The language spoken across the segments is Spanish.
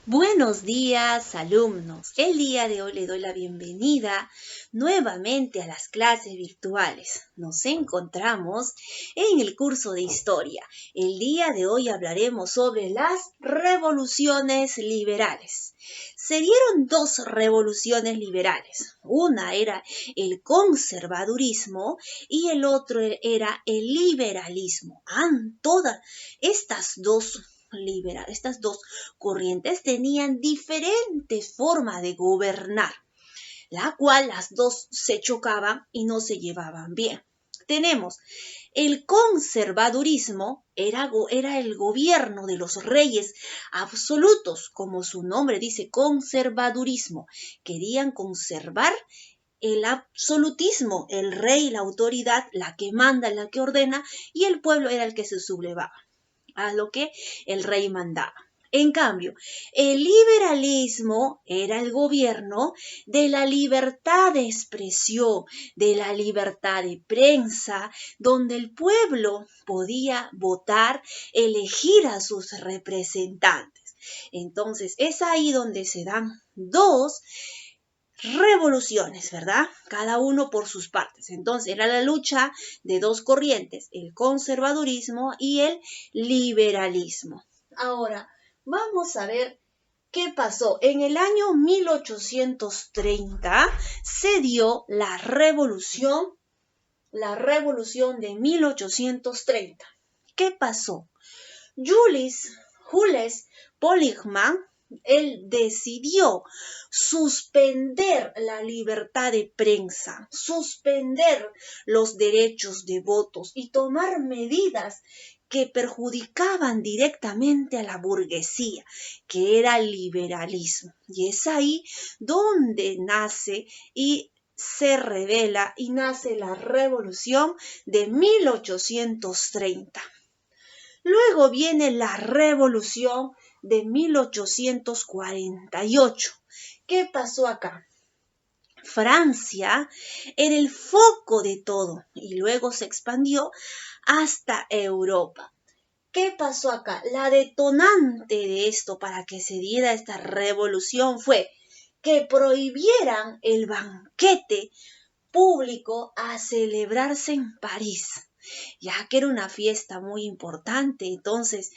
Buenos días, alumnos. El día de hoy le doy la bienvenida nuevamente a las clases virtuales. Nos encontramos en el curso de historia. El día de hoy hablaremos sobre las revoluciones liberales. Se dieron dos revoluciones liberales. Una era el conservadurismo y el otro era el liberalismo. Todas estas dos corrientes tenían diferentes formas de gobernar, la cual las dos se chocaban y no se llevaban bien. Tenemos el conservadurismo, era el gobierno de los reyes absolutos, como su nombre dice, conservadurismo. Querían conservar el absolutismo, el rey, la autoridad, la que manda, la que ordena, y el pueblo era el que se sublevaba a lo que el rey mandaba. En cambio, el liberalismo era el gobierno de la libertad de expresión, de la libertad de prensa, donde el pueblo podía votar, elegir a sus representantes. Entonces, es ahí donde se dan dos revoluciones, ¿verdad? Cada uno por sus partes. Entonces era la lucha de dos corrientes, el conservadurismo y el liberalismo. Ahora, vamos a ver qué pasó. En el año 1830 se dio la revolución de 1830. ¿Qué pasó? Jules Polygman, él decidió suspender la libertad de prensa, suspender los derechos de votos y tomar medidas que perjudicaban directamente a la burguesía, que era el liberalismo. Y es ahí donde nace y se revela y nace la revolución de 1830. Luego viene la revolución de 1848. ¿Qué pasó acá? Francia era el foco de todo y luego se expandió hasta Europa. ¿Qué pasó acá? La detonante de esto para que se diera esta revolución fue que prohibieran el banquete público a celebrarse en París, ya que era una fiesta muy importante. Entonces,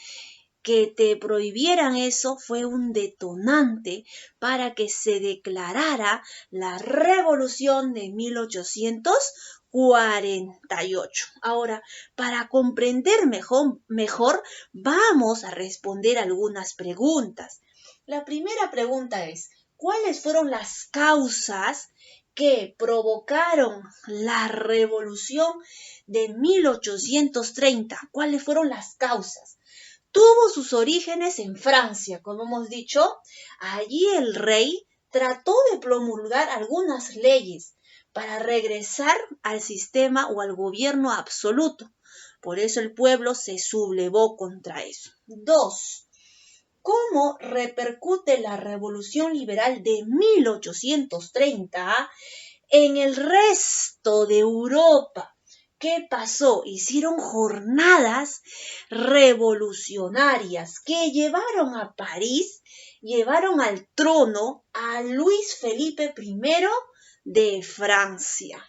que te prohibieran eso fue un detonante para que se declarara la revolución de 1848. Ahora, para comprender mejor, vamos a responder algunas preguntas. La primera pregunta es, ¿cuáles fueron las causas que provocaron la revolución de 1830? ¿Cuáles fueron las causas? Tuvo sus orígenes en Francia, como hemos dicho. Allí el rey trató de promulgar algunas leyes para regresar al sistema o al gobierno absoluto. Por eso el pueblo se sublevó contra eso. 2. ¿Cómo repercute la revolución liberal de 1830 en el resto de Europa? ¿Qué pasó? Hicieron jornadas revolucionarias que llevaron a París, llevaron al trono a Luis Felipe I de Francia.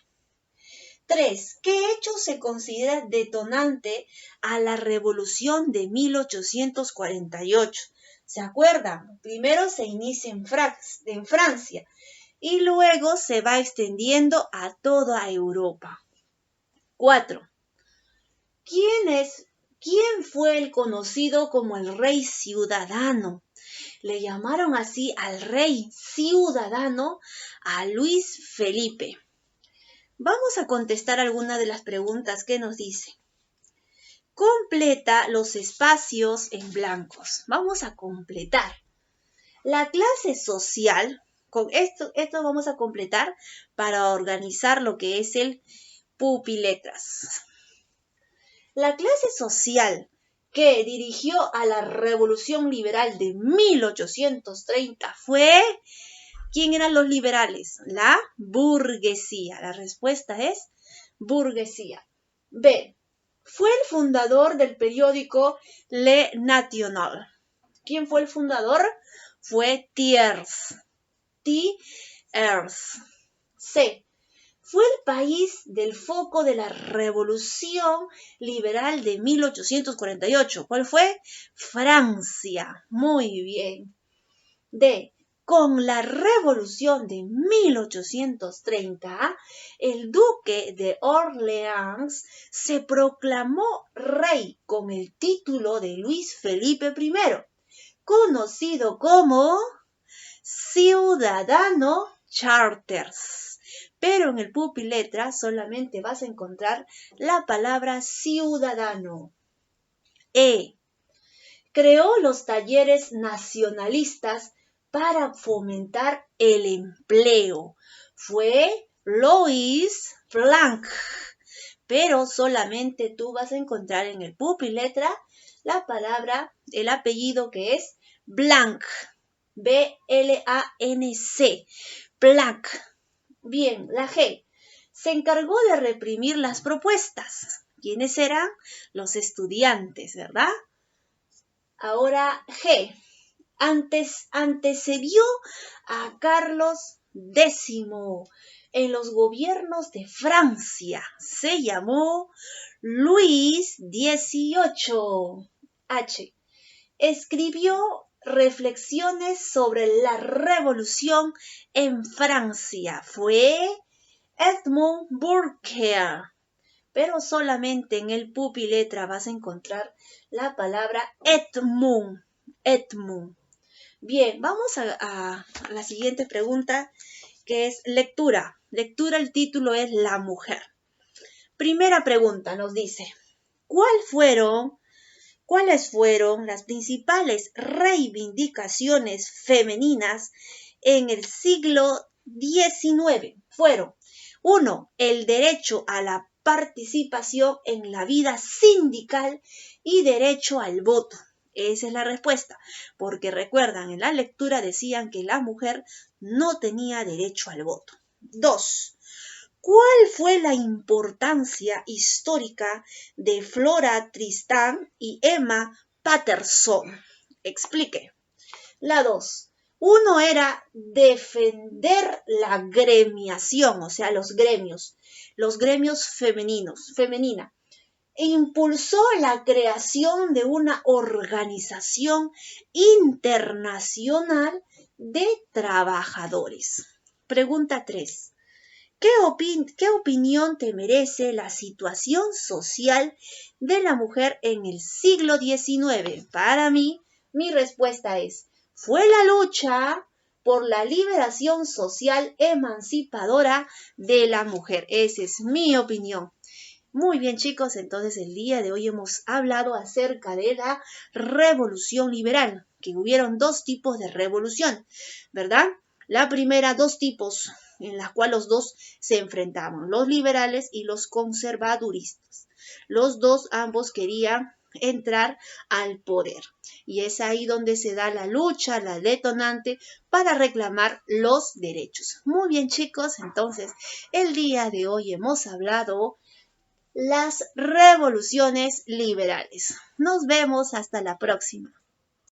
3. ¿Qué hecho se considera detonante a la revolución de 1848? ¿Se acuerdan? Primero se inicia en Francia y luego se va extendiendo a toda Europa. 4. ¿Quién fue el conocido como el rey ciudadano? Le llamaron así al rey ciudadano a Luis Felipe. Vamos a contestar algunas de las preguntas que nos dice. Completa los espacios en blancos. Vamos a completar. La clase social, con esto vamos a completar para organizar lo que es el pupiletras. La clase social que dirigió a la revolución liberal de 1830 fue... ¿Quién eran los liberales? La burguesía. La respuesta es burguesía. B. Fue el fundador del periódico Le National. ¿Quién fue el fundador? Fue Thiers. Thiers. C. Fue el país del foco de la Revolución Liberal de 1848. ¿Cuál fue? Francia. Muy bien. D. Con la Revolución de 1830, el duque de Orleans se proclamó rey con el título de Luis Felipe I, conocido como Ciudadano Charters. Pero en el Pupiletra solamente vas a encontrar la palabra ciudadano. E. Creó los talleres nacionalistas para fomentar el empleo. Fue Louis Blanc. Pero solamente tú vas a encontrar en el Pupiletra la palabra, el apellido que es Blanc. B-L-A-N-C. Blanc. Bien, la G. Se encargó de reprimir las propuestas. ¿Quiénes eran? Los estudiantes, ¿verdad? Ahora G. Antecedió a Carlos X en los gobiernos de Francia. Se llamó Luis XVIII. H. Escribió reflexiones sobre la revolución en Francia. Fue Edmund Burke. Pero solamente en el Pupiletra vas a encontrar la palabra Edmund. Edmund. Bien, vamos a la siguiente pregunta, que es lectura. Lectura, el título es La mujer. Primera pregunta nos dice, ¿cuáles fueron las principales reivindicaciones femeninas en el siglo XIX? Fueron, 1. El derecho a la participación en la vida sindical y derecho al voto. Esa es la respuesta, porque recuerdan, en la lectura decían que la mujer no tenía derecho al voto. 2. ¿Cuál fue la importancia histórica de Flora Tristán y Emma Patterson? Explique. La 2. 1 era defender la gremiación, o sea, los gremios femenina. E impulsó la creación de una organización internacional de trabajadores. Pregunta 3. ¿Qué opinión te merece la situación social de la mujer en el siglo XIX? Para mí, mi respuesta es, fue la lucha por la liberación social emancipadora de la mujer. Esa es mi opinión. Muy bien, chicos, entonces el día de hoy hemos hablado acerca de la revolución liberal, que hubieron 2 tipos de revolución, ¿verdad? La primera, 2 tipos, en las cuales los 2 se enfrentaban, los liberales y los conservaduristas. Los 2, ambos querían entrar al poder. Y es ahí donde se da la lucha, la detonante para reclamar los derechos. Muy bien, chicos, entonces el día de hoy hemos hablado las revoluciones liberales. Nos vemos hasta la próxima.